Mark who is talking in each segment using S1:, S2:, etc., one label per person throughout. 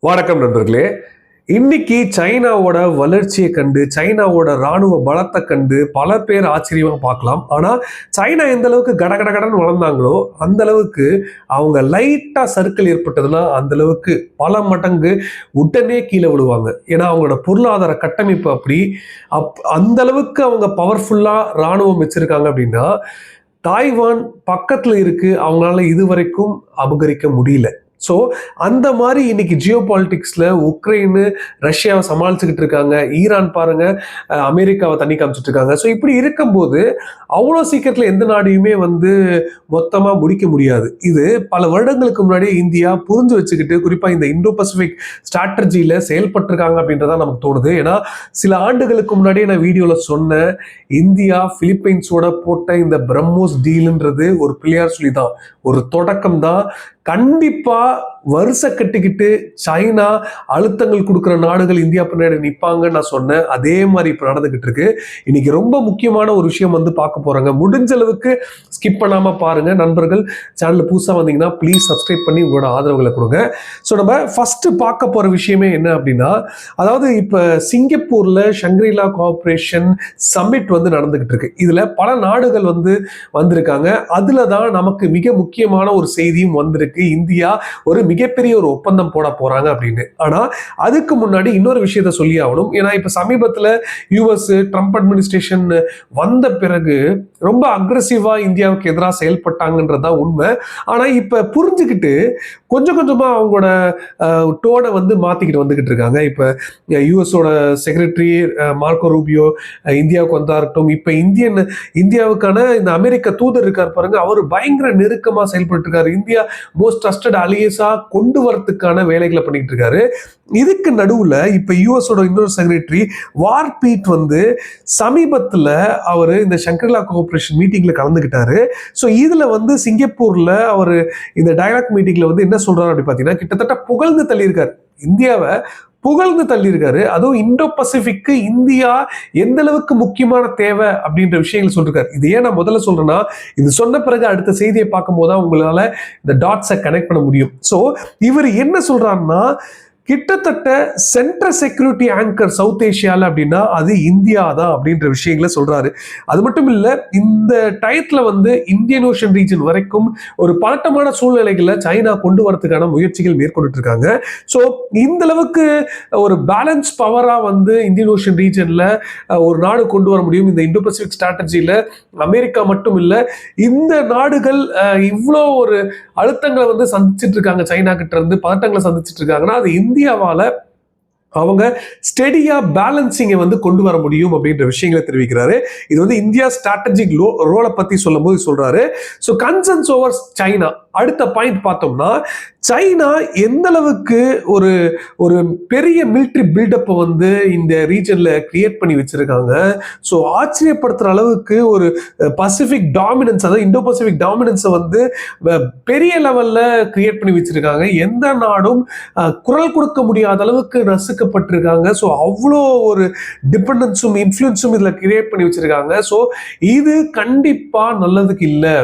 S1: வணக்கம் நண்பர்களே. இன்னைக்கு சைனாவோட வளர்ச்சியை கண்டு சைனாவோட ராணுவ பலத்தை கண்டு பல பேர் ஆச்சரியமா பார்க்கலாம். ஆனா சைனா எந்த அளவுக்கு கடகடகடன்னு வளர்ந்தாங்களோ அந்த அளவுக்கு அவங்க லைட்டா சர்க்கிள் ஏற்பட்டதுன்னா அந்த அளவுக்கு பல மடங்கு உடனே கீழே விழுவாங்க. ஏன்னா அவங்களோட பொருளாதார கட்டமைப்பு அப்படி அந்த அளவுக்கு அவங்க பவர்ஃபுல்லா ராணுவம் வச்சிருக்காங்க. அப்படின்னா தாய்வான் பக்கத்துல இருக்கு, அவங்களால இதுவரைக்கும் அபகரிக்க முடியல. ஸோ அந்த மாதிரி இன்னைக்கு ஜியோ பாலிட்டிக்ஸ்ல உக்ரைனு ரஷ்யாவை சமாளிச்சுக்கிட்டு இருக்காங்க. ஈரான் பாருங்க, அமெரிக்காவை தண்ணி காமிச்சிட்டு இருக்காங்க. ஸோ இப்படி இருக்கும்போது அவ்வளோ சீக்கிரத்தில் எந்த நாடையுமே மொத்தமாக முடிக்க முடியாது. இது பல வருடங்களுக்கு முன்னாடி இந்தியா புரிஞ்சு வச்சுக்கிட்டு குறிப்பாக இந்த இந்தோ பசிபிக் ஸ்ட்ராட்டஜியில் செயல்பட்டிருக்காங்க அப்படின்றதான் நமக்கு தோணுது. ஏன்னா சில ஆண்டுகளுக்கு முன்னாடியே நான் வீடியோவில் சொன்னேன், இந்தியா பிலிப்பைன்ஸோட போட்ட இந்த பிரம்மோஸ் டீல்ன்றது ஒரு பிள்ளையார் சொல்லி தான், ஒரு தொடக்கம் தான். கண்டிப்பா வருஷ கட்டிக்கிட்டு சைனா அழுத்தங்கள் கொடுக்குற நாடுகள் இந்தியா பின்னாடி நிற்பாங்கன்னு நான் சொன்னேன். அதே மாதிரி இப்போ நடந்துகிட்டு இருக்கு. இன்னைக்கு ரொம்ப முக்கியமான ஒரு விஷயம் பார்க்க போறாங்க. முடிஞ்ச அளவுக்கு ஸ்கிப் பண்ணாம பாருங்க. நண்பர்கள் சேனல் புதுசா வந்தீங்கன்னா ப்ளீஸ் சப்ஸ்கிரைப் பண்ணி உங்களோட ஆதரவுகளை கொடுங்க. ஸோ நம்ம ஃபர்ஸ்ட் பார்க்க போற விஷயமே என்ன அப்படின்னா, அதாவது இப்ப சிங்கப்பூர்ல ஷங்க்ரிலா கோஆபரேஷன் சம்மிட் நடந்துகிட்டு இருக்கு. இதுல பல நாடுகள் வந்திருக்காங்க. அதுல தான் நமக்கு மிக முக்கியமான ஒரு செய்தியும் வந்திருக்கு. இந்தியா ஒரு மிகப்பெரிய ஒரு ஒப்பந்தம் போட போறாங்க அப்படின்னு. ஆனா அதுக்கு முன்னாடி இன்னொரு விஷயத்த சொல்லி ஆகணும். ஏன்னா இப்ப சமீபத்துல யுஎஸ் ட்ரம்ப் அட்மினிஸ்ட்ரேஷன் வந்த பிறகு ரொம்ப அக்ரெசிவா இந்தியாவுக்கு எதிராக செயல்பட்டாங்கன்றதா உண்மை. ஆனா இப்ப புரிஞ்சுக்கிட்டு கொஞ்சம் கொஞ்சமா அவங்களோட டோனை மாத்திக்கிட்டு வந்துகிட்டு இருக்காங்க. இப்ப யுஎஸோட செக்ரட்டரி மார்க்கோ ரூபியோ இந்தியாவுக்கு வந்தா இருக்கட்டும், இப்ப இந்தியாவுக்கான இந்த அமெரிக்க தூதர் இருக்கார் பாருங்க, அவர் பயங்கர நெருக்கமா செயல்பட்டு இருக்காரு. இந்தியா மோஸ்ட் ட்ரஸ்டட் அலியஸா கொண்டு வரதுக்கான வேலைகளை பண்ணிட்டு இருக்காரு. இதுக்கு நடுவுல இப்ப யுஎஸோட இன்னொரு செக்ரட்டரி வார்பீட் சமீபத்துல அவர் இந்த ஷங்க்ரிலா கோஆபரேஷன் மீட்டிங்ல கலந்துக்கிட்டாரு. ஸோ இதுல சிங்கப்பூர்ல அவர் இந்த டயலாக் மீட்டிங்ல என்ன சொல்றாரு அப்படி பாத்தீங்கன்னா, கிட்டத்தட்ட புகழ்ந்து தள்ளியிருக்காரு, இந்தியாவை புகழ்ந்து தள்ளியிருக்காரு. அதுவும் இந்தோ பசிபிக்கு இந்தியா எந்த அளவுக்கு முக்கியமான தேவை அப்படின்ற விஷயங்களை சொல்லிருக்காரு. இது ஏன் நான் முதல்ல சொல்றேன்னா, இது சொன்ன பிறகு அடுத்த செய்தியை பார்க்கும் போதுதான் உங்களால இந்த டாட்ஸை கனெக்ட் பண்ண முடியும். ஸோ இவர் என்ன சொல்றாருன்னா, கிட்டத்தட்ட சென்ட்ரல் செக்யூரிட்டி ஆங்கர் சவுத் ஏஷியால அப்படின்னா அது இந்தியா தான் அப்படின்ற விஷயங்களை சொல்றாரு. அது மட்டும் இல்ல, இந்த டயத்துல இந்தியன் ஓஷன் ரீஜன் வரைக்கும் ஒரு பதட்டமான சூழ்நிலைகளை சைனா கொண்டு வரதுக்கான முயற்சிகள் மேற்கொண்டு இருக்காங்க. ஸோ இந்த அளவுக்கு ஒரு பேலன்ஸ் பவரா இந்தியன் ஓஷன் ரீஜன்ல ஒரு நாடு கொண்டு வர முடியும். இந்த இந்தோ பசிபிக் ஸ்ட்ராட்டஜியில அமெரிக்கா மட்டும் இல்ல, இந்த நாடுகள் இவ்வளோ ஒரு அழுத்தங்களை சந்திச்சுட்டு இருக்காங்க, சைனா கிட்ட இருந்து பதட்டங்களை சந்திச்சுட்டு இருக்காங்கன்னா அது இந்தியாவால அவங்க ஸ்டெடியா பேலன்சிங்கை கொண்டு வர முடியும் அப்படின்ற விஷயங்களை தெரிவிக்கிறாரு. இது இந்தியா ஸ்ட்ராட்டஜிக் ரோலை பத்தி சொல்லும் போது சொல்றாரு. So concerns over China. அடுத்த பாயிண்ட் பார்த்தோம்னா, சைனா எந்த அளவுக்கு ஒரு ஒரு பெரிய மிலிட்டரி பில்டப் இந்த ரீஜன்ல கிரியேட் பண்ணி வச்சிருக்காங்க. ஸோ ஆச்சரியப்படுத்துற அளவுக்கு ஒரு பசிபிக் டாமினன்ஸ், அதாவது இந்தோ பசிபிக் டாமினன்ஸை பெரிய லெவல்ல கிரியேட் பண்ணி வச்சிருக்காங்க. எந்த நாடும் குரல் கொடுக்க முடியாத அளவுக்கு நசுக்கப்பட்டிருக்காங்க. ஸோ அவ்வளோ ஒரு டிபெண்டன்ஸும் இன்ஃப்ளூயன்ஸும் இதுல கிரியேட் பண்ணி வச்சிருக்காங்க. ஸோ இது கண்டிப்பா நல்லதுக்கு இல்லை.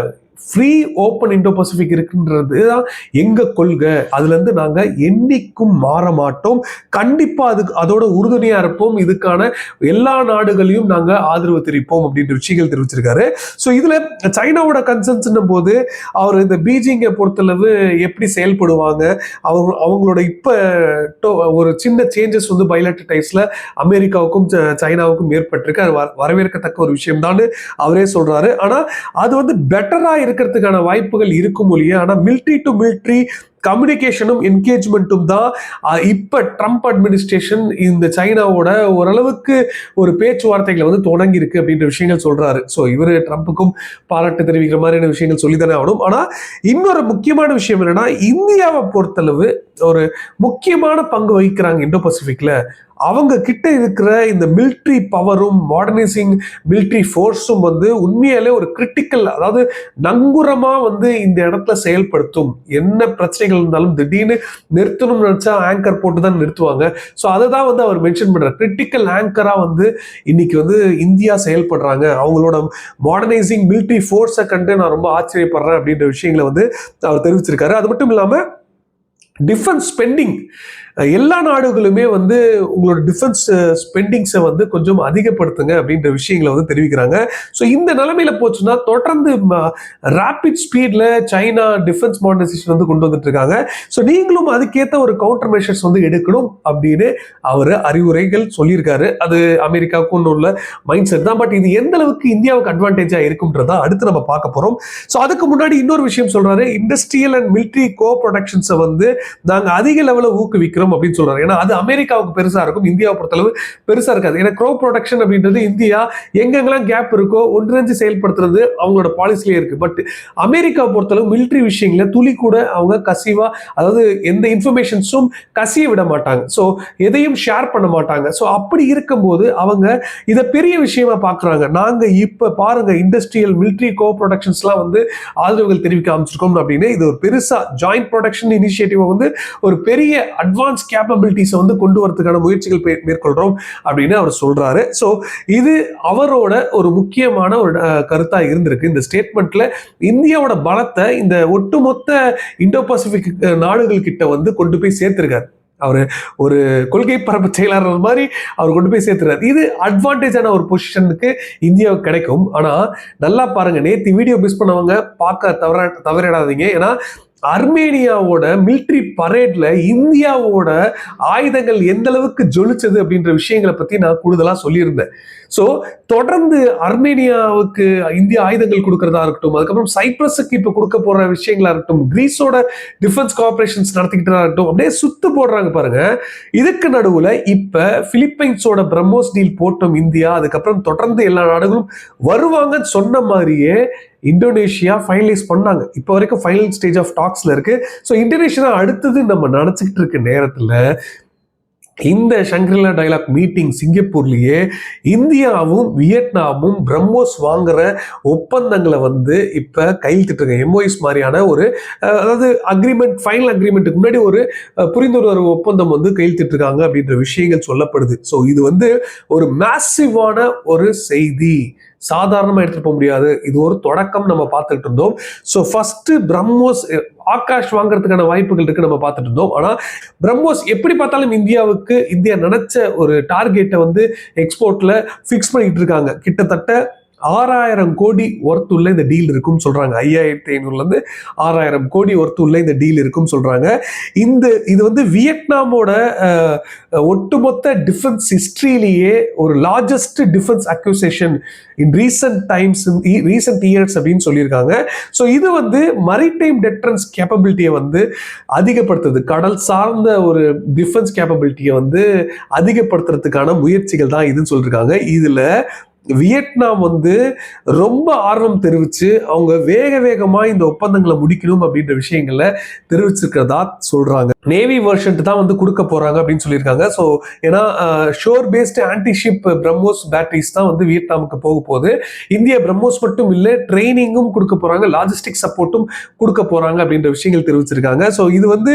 S1: ஃப்ரீ ஓப்பன் இந்தோ பசிபிக் இருக்குன்றது தான் எங்க கொள்கை. அதுல இருந்து நாங்க என்னைக்கும் மாற மாட்டோம். கண்டிப்பா அதோட உறுதுணையா இருப்போம். இதுக்கான எல்லா நாடுகளையும் நாங்க ஆதரவு தெரிவிப்போம் அப்படின்ற விஷயங்கள் தெரிவிச்சிருக்காரு. ஸோ இதுல சைனாவோட கன்சர்ன்ஸ் போது அவர் இந்த பீஜிங்கை பொறுத்தளவு எப்படி செயல்படுவாங்க, அவங்களோட இப்ப ஒரு சின்ன சேஞ்சஸ் பைலேட்டரல் டைஸ்ல அமெரிக்காவுக்கும் சைனாவுக்கும் ஏற்பட்டிருக்கு. அது வரவேற்கத்தக்க ஒரு விஷயம் தான் அவரே சொல்றாரு. ஆனா அது பெட்டரா இருக்கிறதுக்கான வாய்ப்புகள் இருக்கும் இல்லையா. ஆனா மிலிட்டரி டு மிலிட்டரி கம்யூனிகேஷனும் என்கேஜ்மெண்ட்டும் தான் இப்ப ட்ரம்ப் அட்மினிஸ்ட்ரேஷன் இந்த சைனாவோட ஓரளவுக்கு ஒரு பேச்சுவார்த்தைகளை தொடங்கி இருக்கு அப்படின்ற விஷயங்கள் சொல்றாரு. ஸோ இவரு ட்ரம்ப்புக்கும் பாராட்டு தெரிவிக்கிற மாதிரியான விஷயங்கள் சொல்லித்தானே ஆகணும். ஆனா இன்னொரு முக்கியமான விஷயம் என்னன்னா, இந்தியாவை பொறுத்தளவு ஒரு முக்கியமான பங்கு வகிக்கிறாங்க இந்தோ பசிபிக்ல. அவங்க கிட்ட இருக்கிற இந்த மிலிட்ரி பவரும் மாடர்னைசிங் மிலிட்ரி ஃபோர்ஸும் உண்மையாலே ஒரு கிரிட்டிக்கல், அதாவது நங்குரமா இந்த இடத்துல செயல்படுத்தும். என்ன பிரச்சனைகள் இருந்தாலும் திடீர்னு நிறுத்தணும்னு நினைச்சா ஆங்கர் போட்டு தான் நிறுத்துவாங்க. ஸோ அதை தான் அவர் மென்ஷன் பண்றாரு. கிரிட்டிக்கல் ஆங்கரா இன்னைக்கு இந்தியா செயல்படுறாங்க. அவங்களோட மாடர்னைசிங் மிலிட்ரி ஃபோர்ஸை கண்டு நான் ரொம்ப ஆச்சரியப்படுறேன் அப்படின்ற விஷயங்களை அவர் தெரிவிச்சிருக்காரு. அது மட்டும் இல்லாம டிஃபென்ஸ் ஸ்பெண்டிங் எல்லா நாடுகளுமே வந்து உங்களோட டிஃபென்ஸ் ஸ்பெண்டிங்ஸை வந்து கொஞ்சம் அதிகப்படுத்துங்க அப்படின்ற விஷயங்களை வந்து தெரிவிக்கிறாங்க. ஸோ இந்த நிலைமையில போச்சுன்னா தொடர்ந்து ரேபிட் ஸ்பீட்ல சைனா டிஃபென்ஸ் மாடர்னைசேஷன் வந்து கொண்டு வந்துட்டு இருக்காங்க. ஸோ நீங்களும் அதுக்கேற்ற ஒரு கவுண்டர் மெஷர்ஸ் வந்து எடுக்கணும் அப்படின்னு அவர் அறிவுரைகள் சொல்லியிருக்காரு. அது அமெரிக்காவுக்கும் உள்ள மைண்ட் செட் தான். பட் இது எந்த அளவுக்கு இந்தியாவுக்கு அட்வான்டேஜா இருக்கும்ன்றதா அடுத்து நம்ம பார்க்க போறோம். ஸோ அதுக்கு முன்னாடி இன்னொரு விஷயம் சொல்றாரு, இண்டஸ்ட்ரியல் அண்ட் மிலிட்டரி கோ ப்ரொடக்ஷன்ஸை வந்து நாங்க அதிக லெவலில் ஊக்குவிக்கிறோம் அப்படின்னு சொல்றாரு. ஏன்னா அது அமெரிக்காவுக்கு பெருசா இருக்கும், இந்தியாவை பொறுத்தளவு பெருசா இருக்காது. ஏன்னா கோ ப்ரொடக்ஷன் அப்படின்றது இந்தியா எங்கெங்கெல்லாம் கேப் இருக்கோ ஒன்றிணைஞ்சு செயல்படுத்துறது அவங்களோட பாலிசிலே இருக்கு. பட் அமெரிக்காவை பொறுத்தளவு மிலிட்டரி விஷயங்கள துளி கூட அவங்க கசிவா, அதாவது எந்த இன்ஃபர்மேஷன்ஸும் கசிய விட மாட்டாங்க. ஸோ எதையும் ஷேர் பண்ண மாட்டாங்க. ஸோ அப்படி இருக்கும்போது அவங்க இதை பெரிய விஷயமா பார்க்குறாங்க. நாங்க இப்ப பாருங்க இண்டஸ்ட்ரியல் மிலிட்டரி கோ ப்ரொடக்ஷன்ஸ்லாம் வந்து ஆதரவுகள் தெரிவிக்க ஆரம்பிச்சிருக்கோம் அப்படின்னு இது ஒரு பெருசா ஜாயிண்ட் ப்ரொடக்ஷன் இனிஷியேட்டிவ் வந்து ஒரு பெரிய அட்வான்ஸ் கேப்பபிலிட்டிஸை வந்து கொண்டு வரதுக்கான முயற்சிகள் மேற்கொள்றோம் அப்படின்னு அவர் சொல்றாரு. ஸோ இது அவரோட ஒரு முக்கியமான ஒரு கருத்தா இருந்திருக்கு. இந்த ஸ்டேட்மெண்ட்ல இந்தியாவோட பலத்தை இந்த ஒட்டுமொத்த இந்தோ பசிபிக் நாடுகள் கிட்ட வந்து கொண்டு போய் சேர்த்திருக்காரு. அவர் ஒரு கொள்கை பரப்பு செயலாளர் மாதிரி அவர் கொண்டு போய் சேர்த்துறாரு. இது அட்வான்டேஜான ஒரு பொசிஷனுக்கு இந்தியாவுக்கு கிடைக்கும். ஆனா நல்லா பாருங்க, நேற்று வீடியோ மிஸ் பண்ணவங்க பார்க்க தவறிடாதீங்க. ஏன்னா அர்மேனியாவோட மிலிட்ரி பரேட்ல இந்தியாவோட ஆயுதங்கள் எந்த அளவுக்கு ஜொலிச்சது அப்படின்ற விஷயங்களை பத்தி நான் கூடுதலா சொல்லியிருந்தேன். ஸோ தொடர்ந்து அர்மேனியாவுக்கு இந்திய ஆயுதங்கள் கொடுக்கறதா இருக்கட்டும், அதுக்கப்புறம் சைப்ரஸுக்கு இப்ப கொடுக்க போற விஷயங்களா இருக்கட்டும், கிரீஸோட டிஃபென்ஸ் கோஆபரேஷன்ஸ் நடத்திக்கிட்டதா இருக்கட்டும், அப்படியே சுத்து போடுறாங்க பாருங்க. இதுக்கு நடுவுல இப்ப பிலிப்பைன்ஸோட பிரம்மோஸ் டீல் போட்டோம் இந்தியா, அதுக்கப்புறம் தொடர்ந்து எல்லா நாடுகளும் வருவாங்கன்னு சொன்ன மாதிரியே இந்தோனேஷியா ஃபைனலைஸ் பண்ணாங்க. இப்போ வரைக்கும் ஃபைனல் ஸ்டேஜ் ஆஃப் டாக்ஸ்ல இருக்கு. ஸோ இந்தோனேஷியா அடுத்தது நம்ம நினைச்சுக்கிட்டு இருக்க நேரத்துல இந்த ஷங்கிரிலா டயலாக் மீட்டிங் சிங்கப்பூர்லயே இந்தியாவும் வியட்நாமும் பிரம்மோஸ் வாங்குற ஒப்பந்தங்களை வந்து இப்ப கையெழுத்திட்டு எம்ஓஎஸ் மாதிரியான ஒரு அதாவது அக்ரிமெண்ட், ஃபைனல் அக்ரிமெண்ட்டுக்கு முன்னாடி ஒரு புரிந்துணர்வு ஒப்பந்தம் வந்து கையெழுத்திட்டு இருக்காங்க அப்படின்ற விஷயங்கள் சொல்லப்படுது. ஸோ இது வந்து ஒரு மேசிவான ஒரு செய்தி, சாதாரணமா எடுத்துட்டு போக முடியாது. இது ஒரு தொடக்கம் நம்ம பார்த்துட்டு இருந்தோம். ஸோ ஃபர்ஸ்ட் பிரம்மோஸ் ஆகாஷ் வாங்குறதுக்கான வாய்ப்புகள் இருக்கு நம்ம பார்த்துட்டு இருந்தோம். ஆனா பிரம்மோஸ் எப்படி பார்த்தாலும் இந்தியா நினைச்ச ஒரு டார்கெட்டை வந்து எக்ஸ்போர்ட்ல பிக்ஸ் பண்ணிட்டு இருக்காங்க. கிட்டத்தட்ட 6,000 கோடி ஒர்த் உள்ள இந்த டீல் இருக்குன்னு சொல்றாங்க. 5,500 6,000 கோடி ஒர்த் உள்ள இந்த டீல் இருக்குன்னு சொல்றாங்க. இது வந்து வியட்நாமோட ஒட்டுமொத்த டிஃபென்ஸ் ஹிஸ்டரியிலேயே ஒரு லார்ஜஸ்ட் டிஃபென்ஸ் அக்யூசேஷன் இன் ரீசன்ட் இயர்ஸ் அப்படின்னு சொல்லியிருக்காங்க. ஸோ இது வந்து மரிடைம் டெட்ரன்ஸ் கேப்பபிலிட்டியை வந்து அதிகப்படுத்துது, கடல் சார்ந்த ஒரு டிஃபென்ஸ் கேப்பபிலிட்டியை வந்து அதிகப்படுத்துறதுக்கான முயற்சிகள் தான் இதுன்னு சொல்லியிருக்காங்க. இதுல வியட்நாம் வந்து ரொம்ப ஆர்வம் தெரிவிச்சு அவங்க வேகமா இந்த ஒப்பந்தங்களை முடிக்கணும் அப்படின்ற விஷயங்களை தெரிவிச்சிருக்கிறதா சொல்றாங்க. நேவி வெர்ஷன் தான் வந்து கொடுக்க போறாங்க அப்படின்னு சொல்லியிருக்காங்க. ஸோ ஏன்னா sure based anti-ship BrahMos batteries தான் வந்து வியட்நாமுக்கு போக போகுது. இந்தியா பிரம்மோஸ் மட்டும் இல்லை, ட்ரைனிங்கும் கொடுக்க போறாங்க, லாஜிஸ்டிக் சப்போர்ட்டும் கொடுக்க போறாங்க அப்படின்ற விஷயங்கள் தெரிவிச்சிருக்காங்க. ஸோ இது வந்து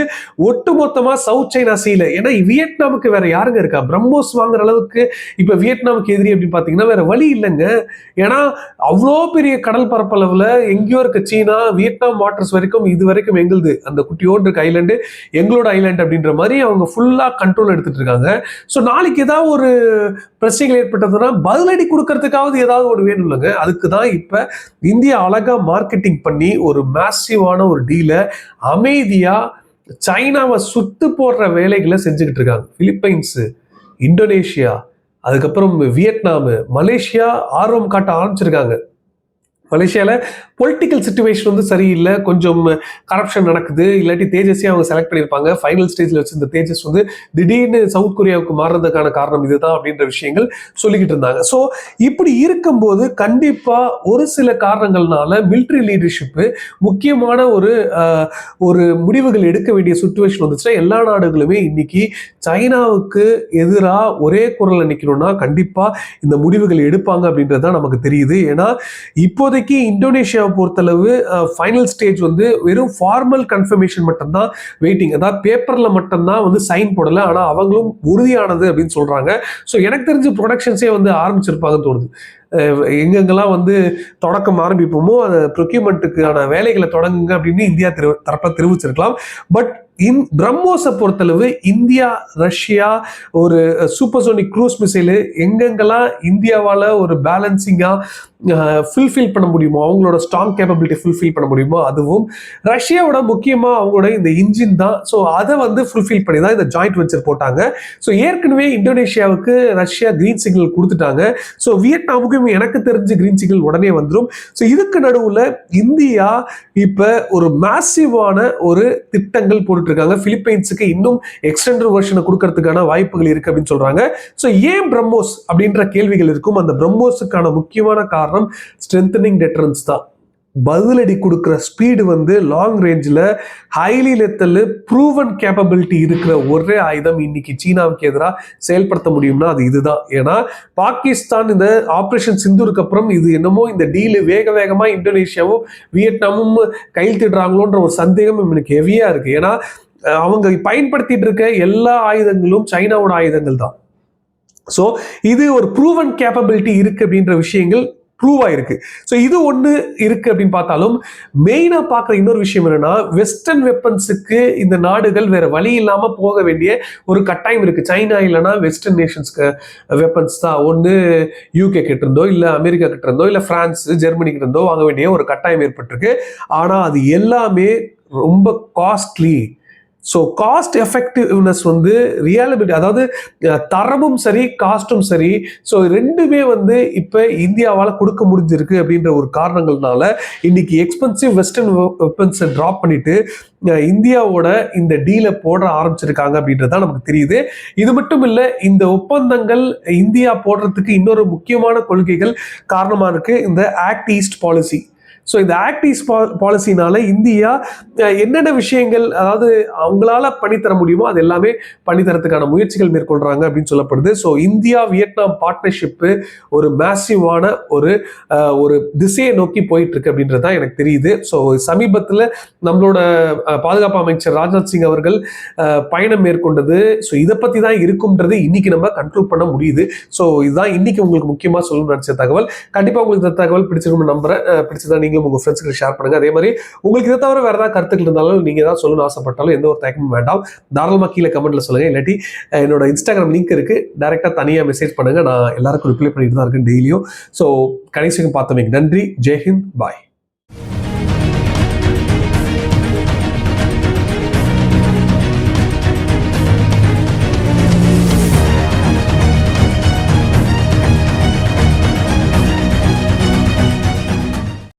S1: ஒட்டுமொத்தமா சவுத் சைனா சீல, ஏன்னா வியட்நாமுக்கு வேற யாருங்க இருக்கா பிரம்மோஸ் வாங்குற அளவுக்கு? இப்ப வியட்நாமுக்கு எதிரி அப்படின்னு பாத்தீங்கன்னா வேற வழி இல்லைங்க. ஏன்னா அவ்வளோ பெரிய கடல் பரப்பளவுல எங்கேயோ இருக்க சீனா வியட்நாம் வாட்டர்ஸ் வரைக்கும் இது வரைக்கும் எங்களுது, அந்த குட்டியோடு இருக்க ஐலாண்டு எங்களோட ஐலாண்ட் அப்படின்ற மாதிரி அவங்க ஃபுல்லா கண்ட்ரோல் எடுத்துட்டு இருக்காங்க. ஸோ நாளைக்கு ஏதாவது ஒரு பிரச்சனைகள் ஏற்பட்டதுன்னா பதிலடி கொடுக்கறதுக்காவது ஏதாவது ஒரு வேணும் இல்லைங்க. அதுக்கு தான் இப்ப இந்தியா அழகா மார்க்கெட்டிங் பண்ணி ஒரு மேசிவான ஒரு டீலை அமைதியா சைனாவை சுத்து போடுற வேலைகளை செஞ்சுக்கிட்டு இருக்காங்க. பிலிப்பைன்ஸ், இந்தோனேஷியா, அதுக்கப்புறம் வியட்நாம், மலேசியா ஆர்வம் காட்ட ஆரம்பிச்சிருக்காங்க. மலேசியால பொலிட்டிக்கல் சிச்சுவேஷன் வந்து சரியில்லை, கொஞ்சம் கரப்ஷன் நடக்குது, இல்லாட்டி தேஜஸையும் அவங்க செலக்ட் பண்ணியிருப்பாங்க. ஃபைனல் ஸ்டேஜ்ல வச்சு இந்த தேஜஸ் வந்து திடீர்னு சவுத் கொரியாவுக்கு மாறுறதுக்கான காரணம் இதுதான் அப்படின்ற விஷயங்கள் சொல்லிக்கிட்டு இருந்தாங்க. ஸோ இப்படி இருக்கும்போது கண்டிப்பா ஒரு சில காரணங்கள்னால மிலிட்ரி லீடர்ஷிப் முக்கியமான ஒரு முடிவுகள் எடுக்க வேண்டிய சுச்சுவேஷன் வந்துச்சுன்னா எல்லா நாடுகளுமே இன்னைக்கு சைனாவுக்கு எதிராக ஒரே குரல்ல நிக்கணும்னா கண்டிப்பா இந்த முடிவுகள் எடுப்பாங்க அப்படின்றதுதான் நமக்கு தெரியுது. ஏன்னா இப்போதைக்கு இந்தோனேஷியாவை பொறுத்தளவு ஃபைனல் ஸ்டேஜ் வந்து வெறும் ஃபார்மல் கன்ஃபர்மேஷன் மட்டும்தான் வெயிட்டிங், அதாவது பேப்பர்ல மட்டும்தான் வந்து சைன் போடல, ஆனா அவங்களும் உறுதியானது அப்படின்னு சொல்றாங்க. ஸோ எனக்கு தெரிஞ்சு ப்ரொடக்ஷன்ஸே வந்து ஆரம்பிச்சிருப்பாங்கன்னு தோணுது. எங்கெங்கெல்லாம் வந்து தொடக்கம் ஆரம்பிப்போமோ அந்த ப்ரொக்யூமெண்ட்டுக்கான வேலைகளை தொடங்குங்க அப்படின்னு இந்தியா தரப்ப தெரிவிச்சிருக்கலாம். பட் பிரம்மோஸை பொறுத்தளவு இந்தியா ரஷ்யா ஒரு சூப்பர்சோனிக் க்ரூஸ் மிசைலு எங்கெங்கெல்லாம் இந்தியாவால் ஒரு பேலன்சிங்காக ஃபுல்ஃபில் பண்ண முடியுமோ, அவங்களோட ஸ்ட்ராங் கேப்பபிலிட்டி ஃபுல்ஃபில் பண்ண முடியுமோ அதுவும், ரஷ்யாவோட முக்கியமாக அவங்களோட இந்த இன்ஜின் தான். ஸோ அதை வந்து ஃபுல்ஃபில் பண்ணி தான் இந்த ஜாயிண்ட் வெஞ்சர் போட்டாங்க. ஸோ ஏற்கனவே இந்தோனேஷியாவுக்கு ரஷ்யா கிரீன் சிக்னல் கொடுத்துட்டாங்க. ஸோ வியட்நாமுக்கும் எனக்கு தெரிஞ்சு கிரீன் சிக்னல் உடனே வந்துடும். ஸோ இதுக்கு நடுவில் இந்தியா இப்போ ஒரு மேசிவான ஒரு திட்டங்கள் போட்டு இருக்காங்க. பிலிப்பைன்ஸுக்கு இன்னும் எக்ஸ்டெண்டட் வெர்ஷனை கொடுக்கறதுக்கான வாய்ப்புகள் இருக்கு அப்படின்னு சொல்றாங்க. ஸோ ஏன் பிரம்மோஸ் அப்படின்ற கேள்விகள் இருக்கும். அந்த பிரம்மோஸுக்கான முக்கியமான காரணம் ஸ்ட்ரென்தனிங் டெட்டரன்ஸ் தான். பதிலடி கொடுக்குற ஸ்பீடு வந்து லாங் ரேஞ்சில் ஹைலி லெத்தல் ப்ரூவன் கேப்பபிலிட்டி இருக்கிற ஒரே ஆயுதம் இன்னைக்கு சீனாவுக்கு எதிராக செயல்படுத்த முடியும்னா அது இதுதான். ஏன்னா பாகிஸ்தான் இந்த ஆப்ரேஷன் சிந்தூருக்கு அப்புறம் இது என்னமோ இந்த டீலு வேகமாக இந்தோனேஷியாவும் வியட்நாமும் கையெழுத்திடுறாங்களோன்ற ஒரு சந்தேகம் எனக்கு ஹெவியா இருக்கு. ஏன்னா அவங்க பயன்படுத்திட்டு இருக்க எல்லா ஆயுதங்களும் சைனாவோட ஆயுதங்கள் தான். ஸோ இது ஒரு ப்ரூவன் கேப்பபிலிட்டி இருக்கு அப்படின்ற விஷயங்கள் ப்ரூவ் ஆயிருக்கு. ஸோ இது ஒன்று இருக்கு அப்படின்னு பார்த்தாலும் மெயினாக பார்க்குற இன்னொரு விஷயம் என்னன்னா, வெஸ்டர்ன் வெப்பன்ஸுக்கு இந்த நாடுகள் வேற வழி இல்லாமல் போக வேண்டிய ஒரு கட்டாயம் இருக்கு. சைனா இல்லைன்னா வெஸ்டர்ன் நேஷன்ஸ்க்கு வெப்பன்ஸ் தான் ஒன்று யூகே கிட்ட இருந்தோ இல்லை அமெரிக்கா கிட்ட இருந்தோ இல்லை பிரான்ஸ் ஜெர்மனி கிட்ட இருந்தோ வாங்க வேண்டிய ஒரு கட்டாயம் ஏற்பட்டிருக்கு. ஆனால் அது எல்லாமே ரொம்ப காஸ்ட்லி. ஸோ காஸ்ட் எஃபெக்டிவ்னஸ் வந்து ரியாலிபிலிட்டி, அதாவது தரமும் சரி காஸ்ட்டும் சரி, ஸோ ரெண்டுமே வந்து இப்போ இந்தியாவால் கொடுக்க முடிஞ்சிருக்கு அப்படின்ற ஒரு காரணங்கள்னால இன்னைக்கு எக்ஸ்பென்சிவ் வெஸ்டர்ன் வெப்பன்ஸை ட்ராப் பண்ணிட்டு இந்தியாவோட இந்த டீலை போட ஆரம்பிச்சிருக்காங்க அப்படின்றதான் நமக்கு தெரியுது. இது மட்டும் இல்லை, இந்த ஒப்பந்தங்கள் இந்தியா போடுறதுக்கு இன்னொரு முக்கியமான கொள்கைகள் காரணமாக இருக்கு, இந்த ஆக்ட் ஈஸ்ட் பாலிசி. ஸோ இந்த ஆக்ட் ஈஸ்ட் பாலிசினால இந்தியா என்னென்ன விஷயங்கள் அதாவது அவங்களால பண்ணித்தர முடியுமோ அது எல்லாமே பண்ணித்தரத்துக்கான முயற்சிகள் மேற்கொள்றாங்க அப்படின்னு சொல்லப்படுது. ஸோ இந்தியா வியட்நாம் பார்ட்னர்ஷிப்பு ஒரு மேசிவான ஒரு திசையை நோக்கி போயிட்டு இருக்கு அப்படின்றது தான் எனக்கு தெரியுது. ஸோ சமீபத்தில் நம்மளோட பாதுகாப்பு அமைச்சர் ராஜ்நாத் சிங் அவர்கள் பயணம் மேற்கொண்டது. ஸோ இதை பற்றி தான் இருக்கும்ன்றது இன்னைக்கு நம்ம கண்ட்ரோல் பண்ண முடியுது. ஸோ இதுதான் இன்னைக்கு உங்களுக்கு முக்கியமாக சொல்லணும்னு நினைச்ச தகவல். கண்டிப்பாக உங்களுக்கு இந்த தகவல் பிடிச்சிருக்கும்னு நம்புறேன். பிடிச்சதா நீங்க உங்க ஃப்ரெண்ட்ஸ்க்கு ஷேர் பண்ணுங்க. அதே மாதிரி உங்களுக்கு இதை தவிர வேற ஏதாவது கருத்துக்கள் இருந்தாலும் நீங்க ஏதாவது சொல்லணும்னு ஆசைப்பட்டாலும் எந்த ஒரு தயக்கமும் வேண்டாம், தாராளமாக கீழே கமெண்ட்ல சொல்லுங்க. இல்லாட்டி என்னோட இன்ஸ்டாகிராம் லிங்க் இருக்கு, டைரக்டா தனியா மெசேஜ் பண்ணுங்க. நான் எல்லாருக்கும் ரிப்ளை பண்ணிட்டு தான் இருக்கேன் டெய்லியும். ஸோ கடைசிக்கும் பார்த்தமைக்கு நன்றி. ஜெய்ஹிந்த், பாய்.